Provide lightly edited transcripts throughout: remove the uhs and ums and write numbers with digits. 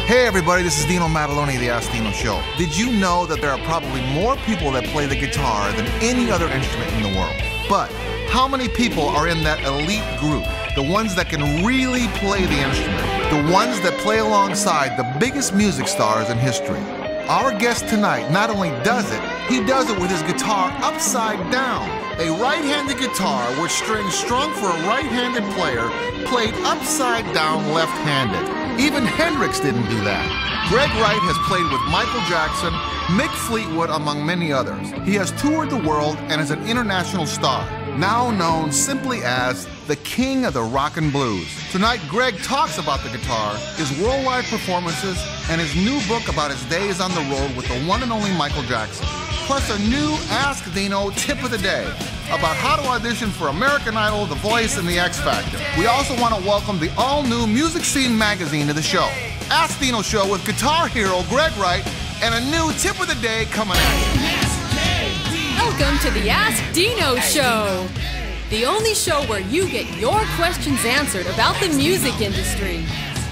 Hey everybody, this is Dino Maddalone of the Ask Dino Show. Did you know that there are probably more people that play the guitar than any other instrument in the world? But how many people are in that elite group? The ones that can really play the instrument. The ones that play alongside the biggest music stars in history. Our guest tonight not only does it, he does it with his guitar upside down. A right-handed guitar with strings strung for a right-handed player played upside down left-handed. Even Hendrix didn't do that. Gregg Wright has played with Michael Jackson, Mick Fleetwood, among many others. He has toured the world and is an international star, now known simply as the King of the Rock and Blues. Tonight, Gregg talks about the guitar, his worldwide performances, and his new book about his days on the road with the one and only Michael Jackson. Plus a new Ask Dino tip of the day about how to audition for American Idol, The Voice, and The X Factor. We also want to welcome the all-new Music Scene magazine to the show. Ask Dino Show with guitar hero Gregg Wright and a new tip of the day coming at you. Welcome to the Ask Dino Show, the only show where you get your questions answered about the music industry.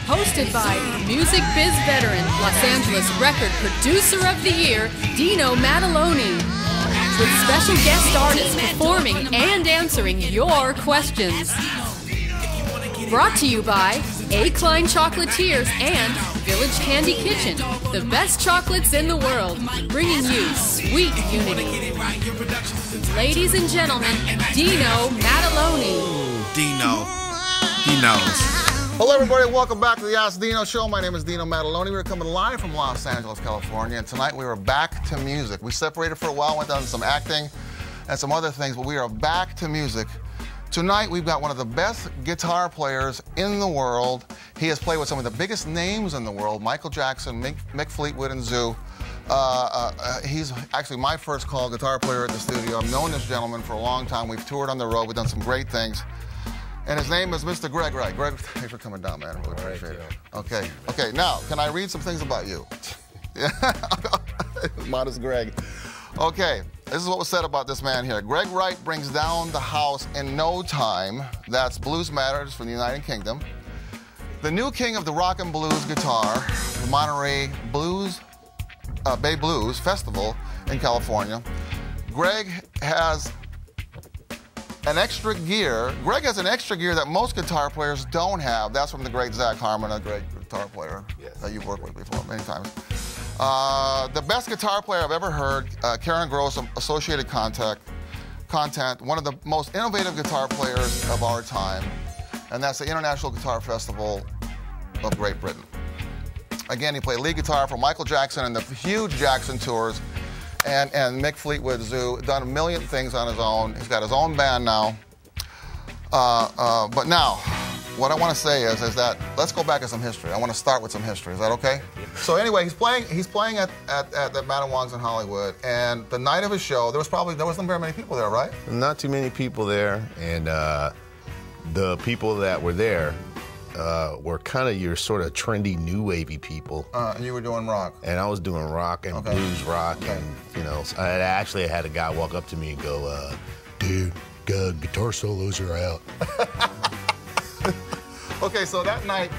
Hosted by music biz veteran, Los Angeles record producer of the year, Dino Maddalone. With special guest artists performing and answering your questions. Brought to you by A. Klein Chocolatiers and Village Candy Kitchen, the best chocolates in the world, bringing you sweet unity. Ladies and gentlemen, Dino Maddalone. Dino. He knows. Hello everybody, welcome back to the Ask Dino Show. My name is Dino Maddalone. We're coming live from Los Angeles, California, and tonight we are back to music. We separated for a while, went down to some acting and some other things, but we are back to music. Tonight we've got one of the best guitar players in the world. He has played with some of the biggest names in the world, Michael Jackson, Mick Fleetwood, and Zoo. He's actually my first call guitar player at the studio. I've known this gentleman for a long time. We've toured on the road. We've done some great things. And his name is Mr. Gregg Wright. Greg, thanks for coming down, man. I really appreciate it. Okay, now, can I read some things about you? Modest Greg. Okay, this is what was said about this man here. Gregg Wright brings down the house in no time. That's Blues Matters from the United Kingdom. The new king of the rock and blues guitar, the Monterey Bay Blues Festival in California. Greg has an extra gear. Greg has an extra gear that most guitar players don't have. That's from the great Zach Harmon, a great guitar player that you've worked with before many times. The best guitar player I've ever heard, Karen Gross, Associated Content, one of the most innovative guitar players of our time, and that's the International Guitar Festival of Great Britain. Again, he played lead guitar for Michael Jackson and the huge Jackson tours. And Mick Fleetwood, Zoo, done a million things on his own. He's got his own band now. But now, what I want to say is that let's go back to some history. I want to start with some history. Is that okay? Yeah. So anyway, he's playing at the Maddalone's in Hollywood, and the night of his show, there wasn't very many people there, right? Not too many people there, and the people that were there were kind of your sort of trendy new wavy people. And you were doing rock. And I was doing rock and blues rock, and you know, I actually had a guy walk up to me and go, "Dude, guitar solos are out." Okay, so that night,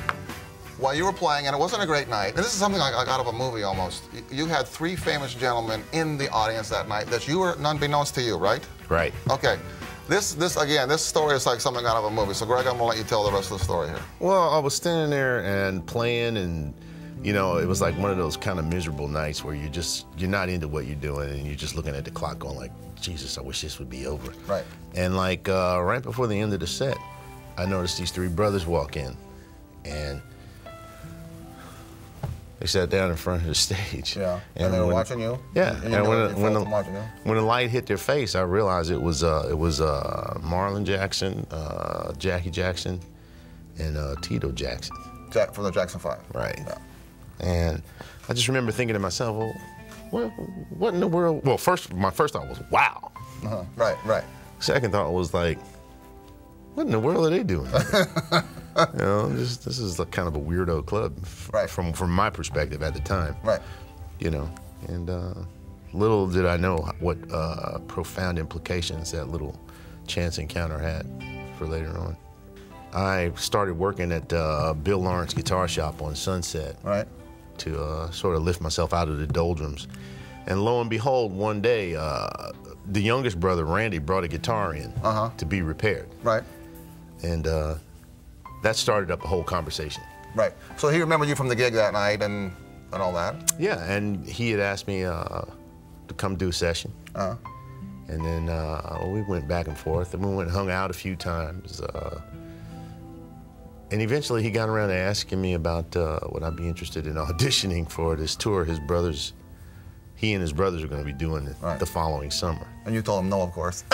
while you were playing, and it wasn't a great night, and this is something like out of a movie almost. You had three famous gentlemen in the audience that night that you were unbeknownst to you, right? Right. Okay. This story is like something out of a movie. So, Greg, I'm gonna let you tell the rest of the story here. Well, I was standing there and playing, and you know, it was like one of those kind of miserable nights where you're not into what you're doing, and you're just looking at the clock, going like, Jesus, I wish this would be over. Right. And like right before the end of the set, I noticed these three brothers walk in, and they sat down in front of the stage. Yeah. And they were watching you? Yeah. And when the light hit their face, I realized it was Marlon Jackson, Jackie Jackson, and Tito Jackson. From the Jackson 5. Right. Yeah. And I just remember thinking to myself, well, what in the world? Well, my first thought was, wow. Right. Second thought was like, what in the world are they doing? You know, this is kind of a weirdo club, from my perspective at the time. Right. You know, and little did I know what profound implications that little chance encounter had for later on. I started working at Bill Lawrence Guitar Shop on Sunset. Right. to sort of lift myself out of the doldrums. And lo and behold, one day, the youngest brother, Randy, brought a guitar in to be repaired. Right. And that started up a whole conversation. Right. So he remembered you from the gig that night and all that? Yeah, and he had asked me to come do a session. And then we went back and forth, and we went and hung out a few times. And eventually he got around to asking me about would I be interested in auditioning for this tour he and his brothers are going to be doing the following summer. And you told him no, of course.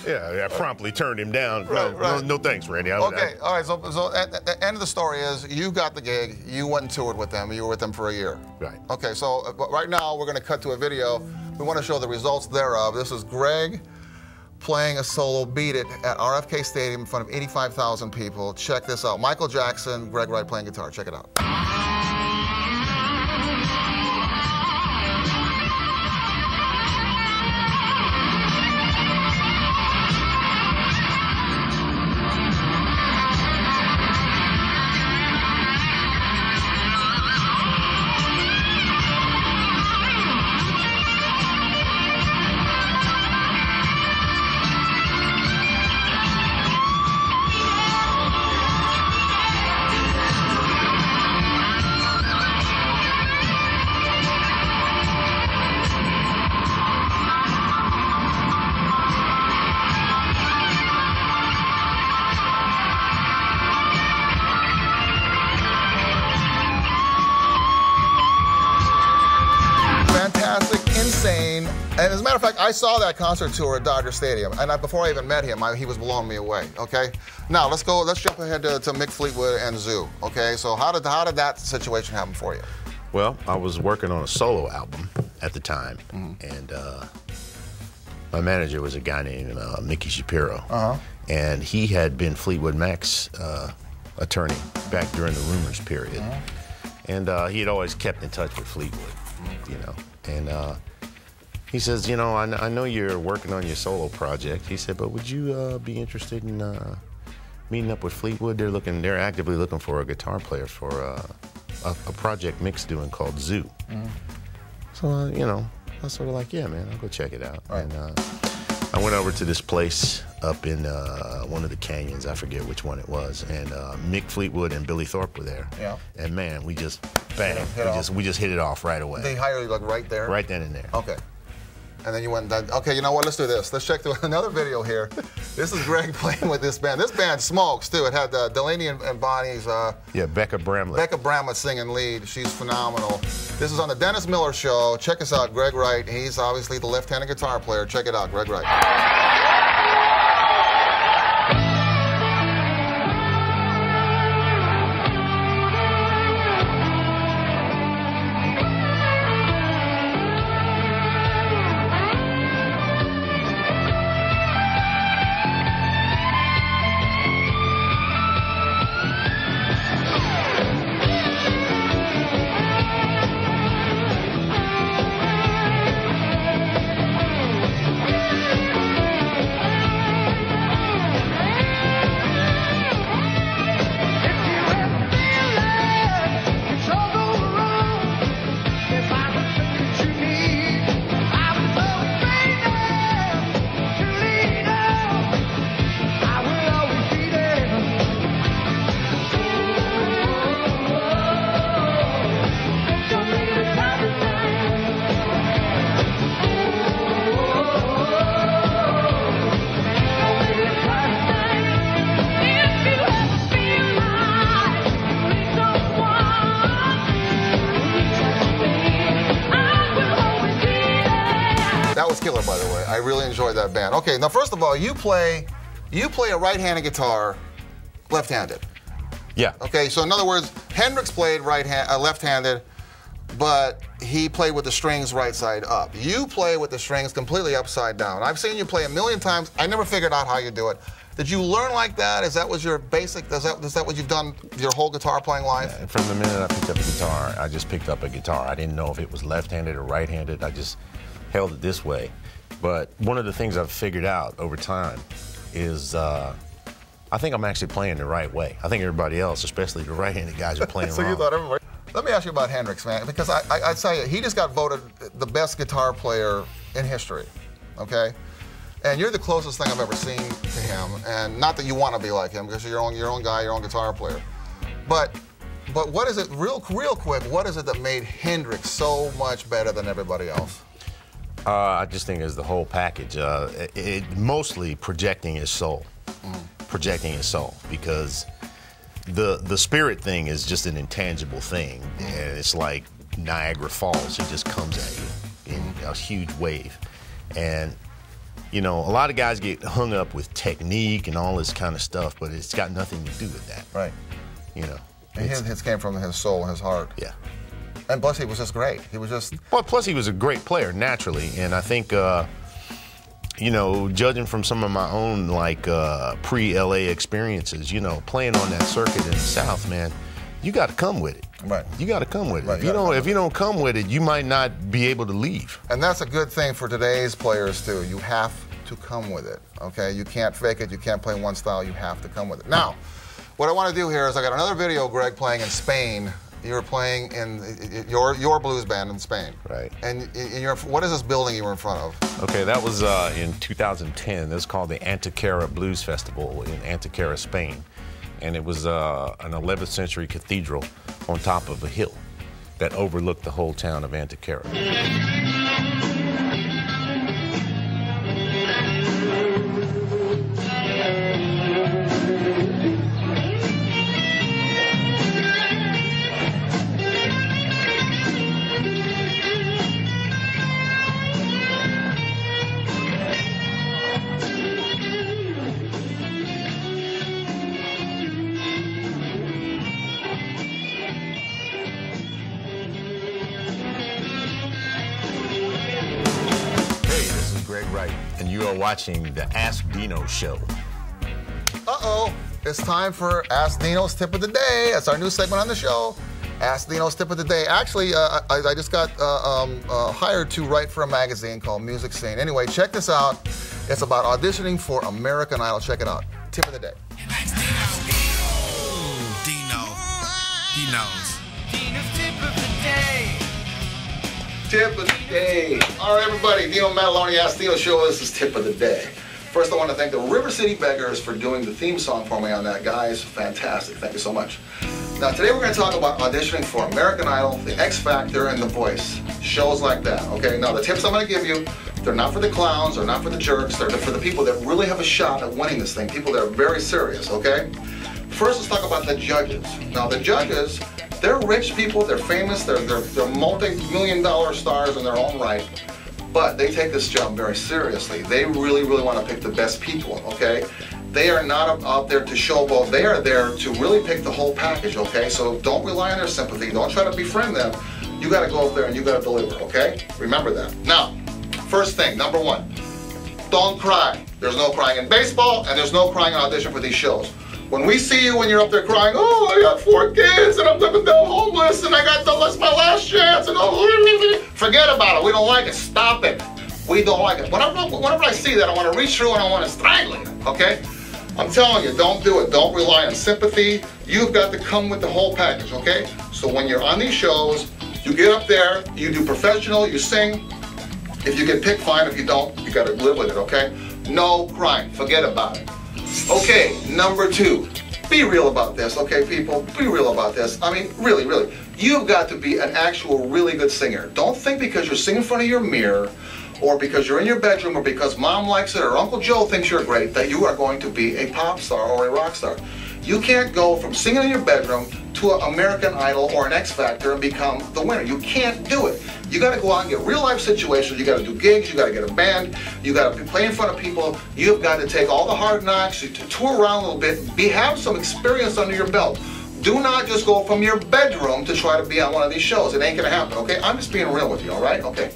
Yeah, I promptly turned him down. Right. No thanks, Randy. Okay, all right, so at the end of the story is you got the gig, you went and toured with them, you were with them for a year. Right. Okay, so right now we're going to cut to a video. We want to show the results thereof. This is Gregg playing a solo Beat It at RFK Stadium in front of 85,000 people. Check this out. Michael Jackson, Gregg Wright playing guitar. Check it out. Insane. And as a matter of fact, I saw that concert tour at Dodger Stadium, and before I even met him, he was blowing me away. Okay, now let's jump ahead to Mick, Fleetwood, and Zoo. Okay, so how did that situation happen for you? Well, I was working on a solo album at the time, and my manager was a guy named Mickey Shapiro, and he had been Fleetwood Mac's attorney back during the Rumors period, and he had always kept in touch with Fleetwood, you know, and he says, you know, I know you're working on your solo project. He said, but would you be interested in meeting up with Fleetwood? They're actively looking for a guitar player for a project Mick's doing called Zoo. So, you know, I was sort of like, yeah, man, I'll go check it out. Right. And I went over to this place up in one of the canyons. I forget which one it was. And Mick, Fleetwood, and Billy Thorpe were there. Yeah. And man, we just, bang, we just hit it off right away. They hired you like right there? Right then and there. Okay. And then you went and okay, you know what, let's do this. Let's check through another video here. This is Gregg playing with this band. This band smokes, too. It had Delaney and Bonnie's... yeah, Becca Bramlett. Becca Bramlett singing lead. She's phenomenal. This is on the Dennis Miller Show. Check us out, Gregg Wright. He's obviously the left-handed guitar player. Check it out, Gregg Wright. Killer, by the way. I really enjoyed that band. Okay, now first of all, you play a right-handed guitar, left-handed. Yeah. Okay, so in other words, Hendrix played left-handed, but he played with the strings right side up. You play with the strings completely upside down. I've seen you play a million times. I never figured out how you do it. Did you learn like that? Is that was your basic? Is that what you've done your whole guitar playing life? Yeah, from the minute I picked up a guitar, I just picked up a guitar. I didn't know if it was left-handed or right-handed. I just held it this way. But one of the things I've figured out over time is I think I'm actually playing the right way. I think everybody else, especially the right-handed guys, are playing So wrong. you thought everybody... Let me ask you about Hendrix, man, because I tell you, he just got voted the best guitar player in history, okay? And you're the closest thing I've ever seen to him, and not that you want to be like him, because you're your own guy, your own guitar player. But what is it, real quick, what is it that made Hendrix so much better than everybody else? I just think it's the whole package. Mostly projecting his soul. Projecting his soul, because the spirit thing is just an intangible thing, and it's like Niagara Falls. It just comes at you in a huge wave. And you know, a lot of guys get hung up with technique and all this kind of stuff, but it's got nothing to do with that. Right. You know. And his came from his soul, his heart. Yeah. And plus, he was just great. He was just... Well, plus he was a great player, naturally. And I think, you know, judging from some of my own, like, pre-LA experiences, you know, playing on that circuit in the South, man, you got to come with it. Right. You got to come with it. Right, if you don't come with it, you might not be able to leave. And that's a good thing for today's players, too. You have to come with it, okay? You can't fake it. You can't play one style. You have to come with it. Now, what I want to do here is I got another video, Greg, playing in Spain. You were playing in your blues band in Spain. Right. And what is this building you were in front of? Okay, that was in 2010. This was called the Antequera Blues Festival in Antequera, Spain. And it was an 11th century cathedral on top of a hill that overlooked the whole town of Antequera. Gregg Wright, and you are watching the Ask Dino show. Uh-oh, it's time for Ask Dino's Tip of the Day. That's our new segment on the show. Ask Dino's Tip of the Day. Actually, I just got hired to write for a magazine called Music Scene. Anyway, check this out. It's about auditioning for American Idol. Check it out. Tip of the day. Dino. He knows. Dino's Tip of the Day. Tip of the day. All right, everybody. Dino Maddalone, Ask Dino show. This is Tip of the Day. First, I want to thank the River City Beggars for doing the theme song for me on that. Guys, fantastic. Thank you so much. Now, today we're going to talk about auditioning for American Idol, The X Factor, and The Voice. Shows like that, okay? Now, the tips I'm going to give you, they're not for the clowns, they're not for the jerks, they're for the people that really have a shot at winning this thing, people that are very serious, okay? First, let's talk about the judges. Now, the judges, they're rich people, they're famous, they're multi-million-dollar stars in their own right, but they take this job very seriously. They really, really want to pick the best people, okay? They are not out there to showboat. They are there to really pick the whole package, okay? So don't rely on their sympathy. Don't try to befriend them. You got to go up there and you got to deliver, okay? Remember that. Now, first thing, number one, don't cry. There's no crying in baseball, and there's no crying in audition for these shows. When we see you when you're up there crying, oh, I got 4 kids, and I'm living down homeless, and I got that's my last chance, and forget about it. We don't like it. Stop it. We don't like it. Whenever I see that, I want to reach through and I want to strangle it, okay? I'm telling you, don't do it. Don't rely on sympathy. You've got to come with the whole package, okay? So when you're on these shows, you get up there, you do professional, you sing. If you get picked, fine. If you don't, you got to live with it, okay? No crying. Forget about it. Okay, number 2. Be real about this, okay, people? Be real about this. I mean, really, really. You've got to be an actual really good singer. Don't think because you're singing in front of your mirror or because you're in your bedroom or because mom likes it or Uncle Joe thinks you're great that you are going to be a pop star or a rock star. You can't go from singing in your bedroom to an American Idol or an X Factor and become the winner. You can't do it. You got to go out and get real life situations. You got to do gigs. You got to get a band. You got to play in front of people. You've got to take all the hard knocks, to tour around a little bit, have some experience under your belt. Do not just go from your bedroom to try to be on one of these shows. It ain't going to happen, okay? I'm just being real with you, all right? Okay.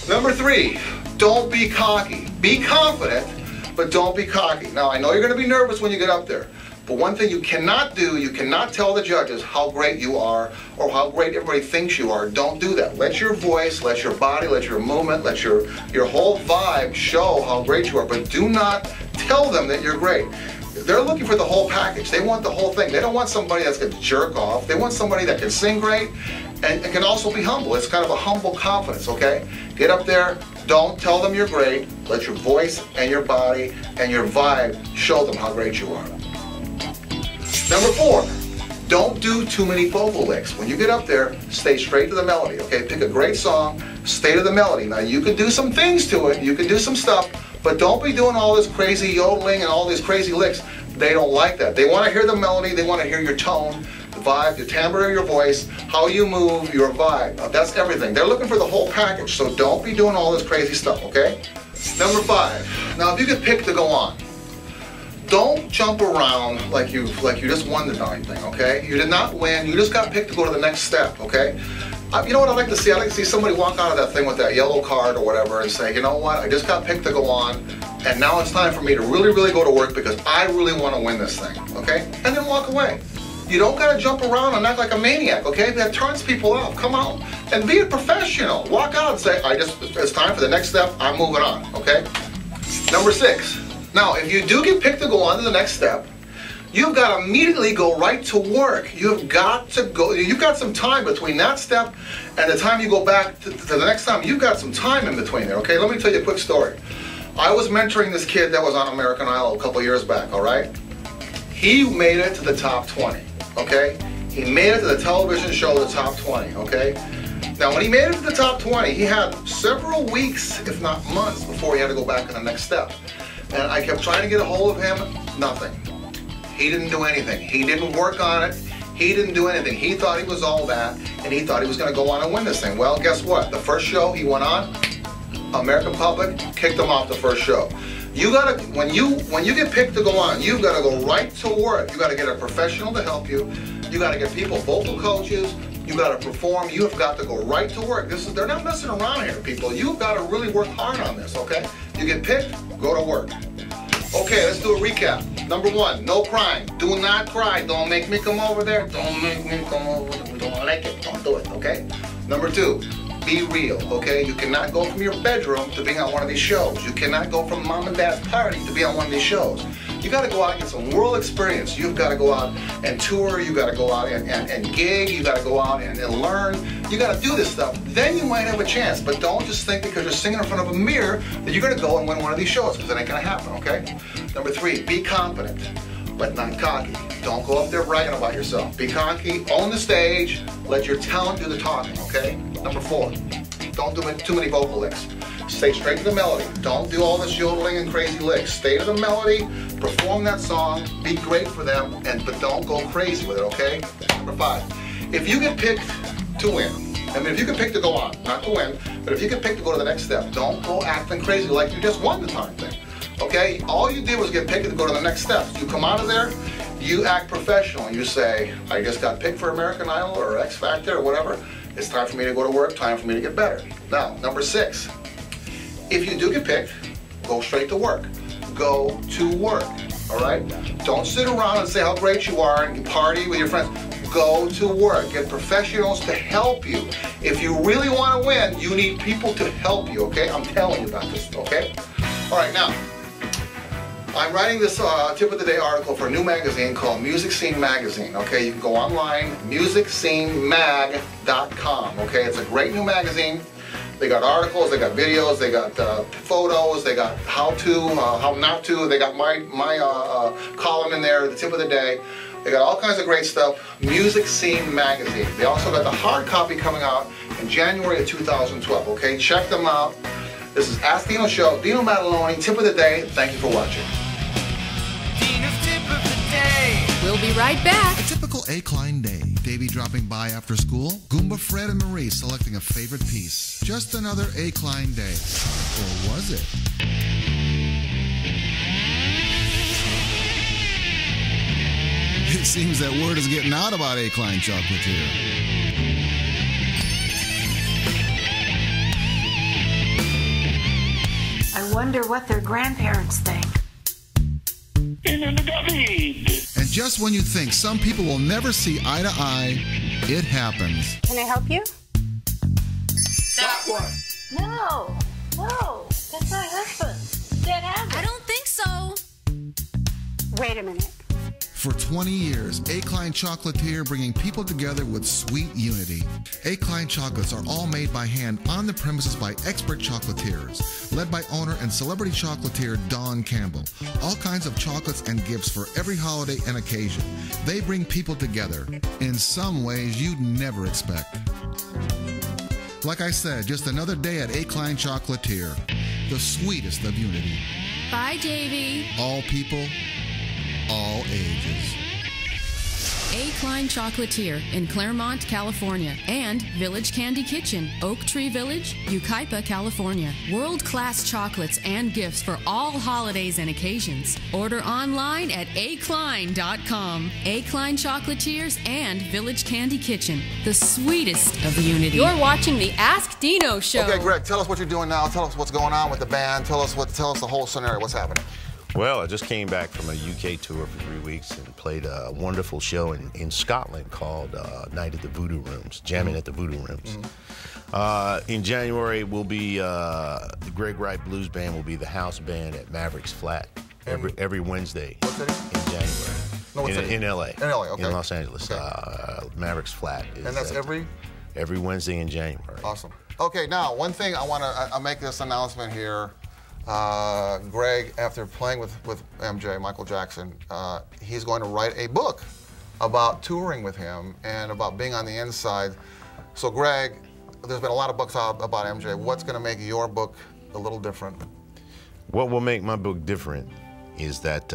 Number 3, don't be cocky. Be confident, but don't be cocky. Now, I know you're going to be nervous when you get up there. But one thing you cannot do, you cannot tell the judges how great you are or how great everybody thinks you are. Don't do that. Let your voice, let your body, let your movement, let your whole vibe show how great you are. But do not tell them that you're great. they're looking for the whole package. They want the whole thing. They don't want somebody that's going to jerk off. They want somebody that can sing great and can also be humble. It's kind of a humble confidence, okay? Get up there. Don't tell them you're great. Let your voice and your body and your vibe show them how great you are. Number 4, don't do too many vocal licks. When you get up there, stay straight to the melody, okay? Pick a great song, stay to the melody. Now, you can do some things to it. You can do some stuff, but don't be doing all this crazy yodeling and all these crazy licks. They don't like that. They want to hear the melody. They want to hear your tone, the vibe, your timbre of your voice, how you move, your vibe. That's everything. They're looking for the whole package, so don't be doing all this crazy stuff, okay? Number 5. Now, if you get picked to go on, don't jump around like you just won the darn thing, okay? You did not win. You just got picked to go to the next step, okay? You know what I'd like to see? I'd like to see somebody walk out of that thing with that yellow card or whatever and say, you know what? I just got picked to go on, and now it's time for me to really, really go to work because I really want to win this thing, okay? And then walk away. You don't got to jump around and act like a maniac, okay? That turns people off. Come out and be a professional. Walk out and say, it's time for the next step. I'm moving on, okay? Number 6. Now, if you do get picked to go on to the next step, you've got to immediately go right to work. You've got to go. You've got some time between that step and the time you go back to the next time. You've got some time in between there, okay? Let me tell you a quick story. I was mentoring this kid that was on American Idol a couple years back, all right? He made it to the top 20, okay? He made it to the television show, the top 20, okay? Now, when he made it to the top 20, he had several weeks, if not months, before he had to go back to the next step. And I kept trying to get a hold of him, nothing. He didn't do anything. He didn't work on it. He didn't do anything. He thought he was all that, and he thought he was going to go on and win this thing. Well, guess what? The first show he went on, American public kicked him off the first show. You gotta, when you get picked to go on, you've got to go right to work. You got to get a professional to help you. You got to get people, vocal coaches. You got to perform. You have got to go right to work. They're not messing around here, people. You've got to really work hard on this, okay? You get picked, go to work. Okay, let's do a recap. Number 1, no crying. Do not cry. Don't make me come over there. Don't make me come over there. We don't like it. Don't do it, okay? Number 2, be real, okay? You cannot go from your bedroom to being on one of these shows. You cannot go from mom and dad's party to be on one of these shows. You got to go out and get some world experience. You've got to go out and tour. You got to go out and gig. You got to go out and learn. You got to do this stuff. Then you might have a chance. But don't just think because you're singing in front of a mirror that you're going to go and win one of these shows, because it ain't going to happen, okay? Number 3, be confident, but not cocky. Don't go up there bragging about yourself. Be cocky, own the stage, let your talent do the talking, okay? Number 4, don't do too many vocal licks. Stay straight to the melody. Don't do all this yodeling and crazy licks. Stay to the melody, perform that song, be great for them, but don't go crazy with it, okay? Number 5, if you get picked to win, I mean, if you get picked to go on, not to win, but if you get picked to go to the next step, don't go acting crazy like you just won the darn thing, okay? All you did was get picked to go to the next step. You come out of there, you act professional. You say, I just got picked for American Idol or X Factor or whatever. It's time for me to go to work, time for me to get better. Now, number 6, if you do get picked, go straight to work. Go to work, all right? Don't sit around and say how great you are and party with your friends. Go to work. Get professionals to help you. If you really want to win, you need people to help you, okay? I'm telling you about this, okay? All right, now, I'm writing this Tip of the Day article for a new magazine called Music Scene Magazine, okay? You can go online, musicscenemag.com, okay? It's a great new magazine. They got articles, they got videos, they got photos, they got how to, how not to. They got my column in there, the tip of the day. They got all kinds of great stuff. Music Scene Magazine. They also got the hard copy coming out in January of 2012, okay? Check them out. This is Ask Dino Show. Dino Maddalone, tip of the day. Thank you for watching. Dino's tip of the day. We'll be right back. A typical A-Klein day. Davey dropping by after school. Goomba Fred and Marie selecting a favorite piece. Just another A-Klein day. Or was it? It seems that word is getting out about A-Klein chocolate here. I wonder what their grandparents think. And just when you think some people will never see eye to eye, it happens. Can I help you? That one. No, that's my husband. Dead Hammer. I don't think so. Wait a minute. For 20 years, A. Klein Chocolatier bringing people together with sweet unity. A. Klein chocolates are all made by hand on the premises by expert chocolatiers, led by owner and celebrity chocolatier Don Campbell. All kinds of chocolates and gifts for every holiday and occasion. They bring people together in some ways you'd never expect. Like I said, just another day at A. Klein Chocolatier, the sweetest of unity. Bye, Davy. All people, all ages. A. Klein Chocolatier in Claremont, California, and Village Candy Kitchen, Oak Tree Village, Yucaipa, California. World-class chocolates and gifts for all holidays and occasions. Order online at aklein.com. A. Klein Chocolatiers and Village Candy Kitchen, the sweetest of unity. You're watching the Ask Dino Show. Okay, Greg, tell us what you're doing now. Tell us what's going on with the band. Tell us the whole scenario. What's happening? Well, I just came back from a UK tour for 3 weeks and played a wonderful show in Scotland called Night at the Voodoo Rooms, Jamming at the Voodoo Rooms. In January, we'll be, the Gregg Wright Blues Band will be the house band at Mavericks Flat every Wednesday in January. No, what city? In LA. In LA, okay. In Los Angeles. Okay. Mavericks Flat. And that's every Wednesday in January. Awesome. Okay, now, one thing I want to make this announcement here. Greg, after playing with MJ, Michael Jackson, he's going to write a book about touring with him and about being on the inside. So, Greg, there's been a lot of books out about MJ. What's going to make your book a little different? What will make my book different is that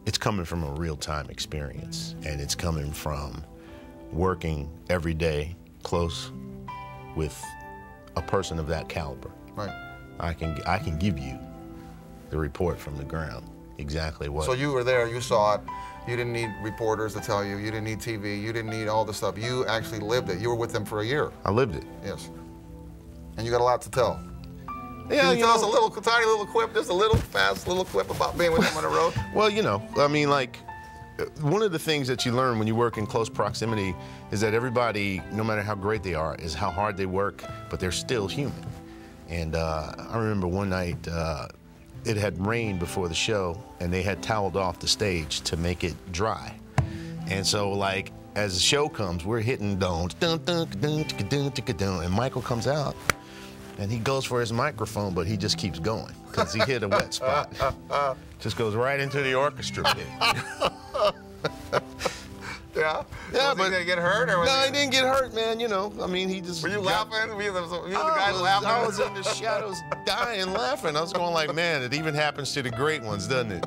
it's coming from a real-time experience, and it's coming from working every day close with a person of that caliber. Right. I can give you the report from the ground, exactly what. So you were there, you saw it, you didn't need reporters to tell you, you didn't need TV, you didn't need all this stuff. You actually lived it. You were with them for a year. I lived it. Yes. And you got a lot to tell. Yeah, Can you tell us a little, tiny little quip, just a little fast little quip about being with them on the road? Well, you know, I mean, like, one of the things that you learn when you work in close proximity is that everybody, no matter how great they are, is how hard they work, but they're still human. And I remember one night, it had rained before the show, and they had toweled off the stage to make it dry. And so, like, as the show comes, we're hitting dun dun dun dun dun dun dun, and Michael comes out, and he goes for his microphone, but he just keeps going because he hit a wet spot. Just goes right into the orchestra pit. Yeah? Yeah, but did he get hurt? Or no, he didn't get hurt, man. You know, I mean, he just. Were you laughing? Were you the guy laughing? I was in the shadows dying laughing. I was going like, man, it even happens to the great ones, doesn't it?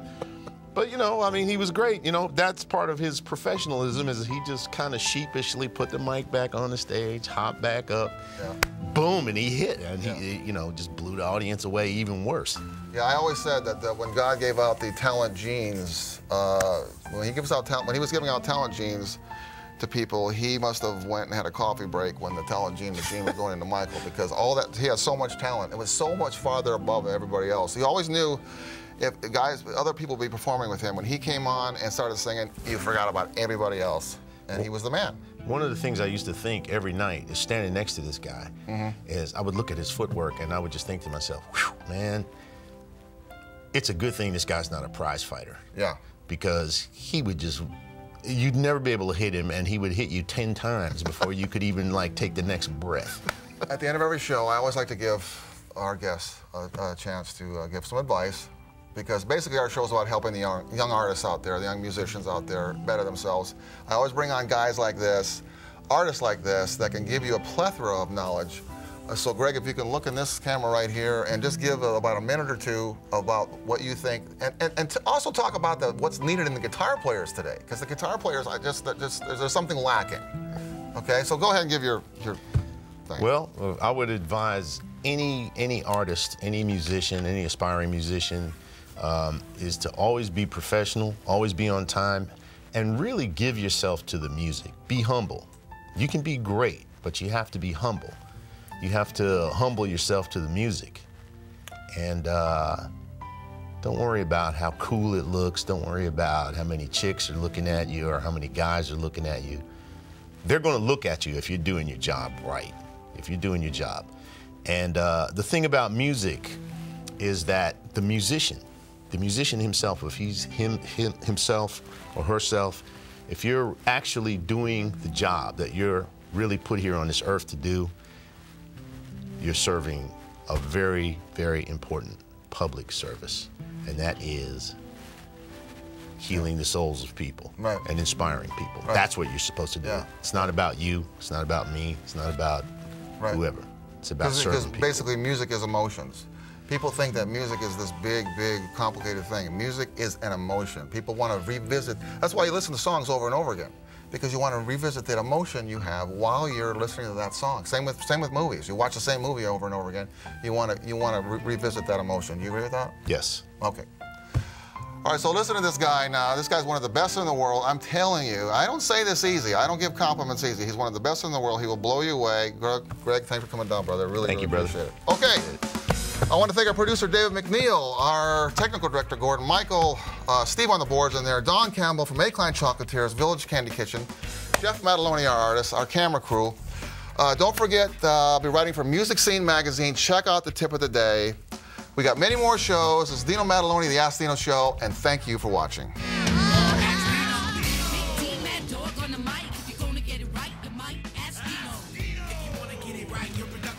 But, you know, I mean, he was great. You know, that's part of his professionalism is he just kind of sheepishly put the mic back on the stage, hopped back up, boom, and he hit. And he, you know, just blew the audience away even worse. Yeah, I always said that when God gave out the talent genes, when he was giving out talent genes to people, he must have went and had a coffee break when the talent gene machine was going into Michael, because all that, he had so much talent. It was so much farther above everybody else. He always knew if other people would be performing with him, when he came on and started singing, you forgot about everybody else, and he was the man. One of the things I used to think every night is standing next to this guy is I would look at his footwork and I would just think to myself, whew, man, it's a good thing this guy's not a prize fighter. Yeah. Because he would just, you'd never be able to hit him, and he would hit you 10 times before you could even like take the next breath. At the end of every show, I always like to give our guests a chance to give some advice, because basically our show is about helping the young artists out there, the young musicians out there better themselves. I always bring on guys like this, artists like this, that can give you a plethora of knowledge. So Greg, if you can look in this camera right here and just give about a minute or two about what you think, and to also talk about what's needed in the guitar players today, because the guitar players, there's something lacking. Okay, so go ahead and give your thing. Well, I would advise any artist, any musician, any aspiring musician, is to always be professional, always be on time, and really give yourself to the music. Be humble. You can be great, but you have to be humble. You have to humble yourself to the music. And don't worry about how cool it looks. Don't worry about how many chicks are looking at you or how many guys are looking at you. They're going to look at you if you're doing your job right, if you're doing your job. And the thing about music is that the musician the musician himself, if he's himself or herself, if you're actually doing the job that you're really put here on this earth to do, you're serving a very, very important public service, and that is healing the souls of people and inspiring people. That's what you're supposed to do. It's not about you. It's not about me. It's not about whoever. It's about serving people. Because basically music is emotions. People think that music is this big, big, complicated thing. Music is an emotion. People want to revisit. That's why you listen to songs over and over again, because you want to revisit that emotion you have while you're listening to that song. Same with movies. You watch the same movie over and over again. You want to revisit that emotion. Do you agree with that? Yes. Okay. All right, so listen to this guy now. This guy's one of the best in the world. I'm telling you, I don't say this easy. I don't give compliments easy. He's one of the best in the world. He will blow you away. Greg, thanks for coming down, brother. Really, Thank you, brother. Appreciate it. Okay. I want to thank our producer, David McNeil, our technical director, Gordon Michael, Steve on the boards in there, Don Campbell from A-Klein Chocolatiers, Village Candy Kitchen, Jeff Maddalone, our artist, our camera crew. Don't forget, I'll be writing for Music Scene Magazine. Check out the tip of the day. We got many more shows. This is Dino Maddalone, the Ask Dino Show, and thank you for watching.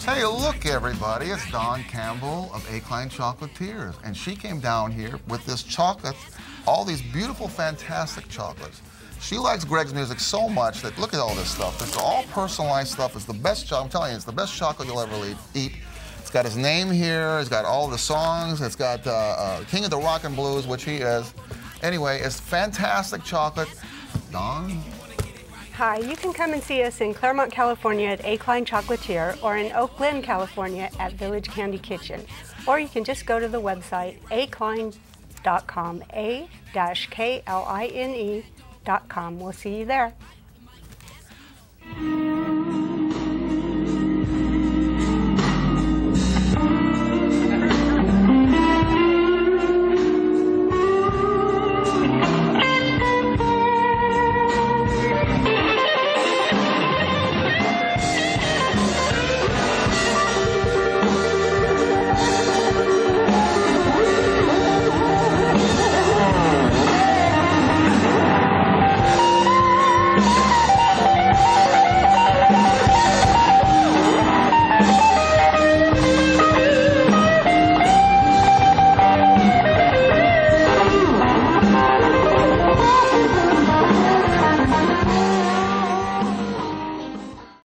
Hey, look, everybody, it's Don Campbell of A-Klein Chocolatiers, and she came down here with this chocolate, all these beautiful, fantastic chocolates. She likes Gregg's music so much that look at all this stuff. It's all personalized stuff. It's the best chocolate. I'm telling you, it's the best chocolate you'll ever eat. It's got his name here. It's got all the songs. It's got King of the Rock and Blues, which he is. Anyway, it's fantastic chocolate. Don? Hi, you can come and see us in Claremont, California at A-Klein Chocolatier, or in Oak Glen, California at Village Candy Kitchen. Or you can just go to the website akline.com, a-kline.com. We'll see you there.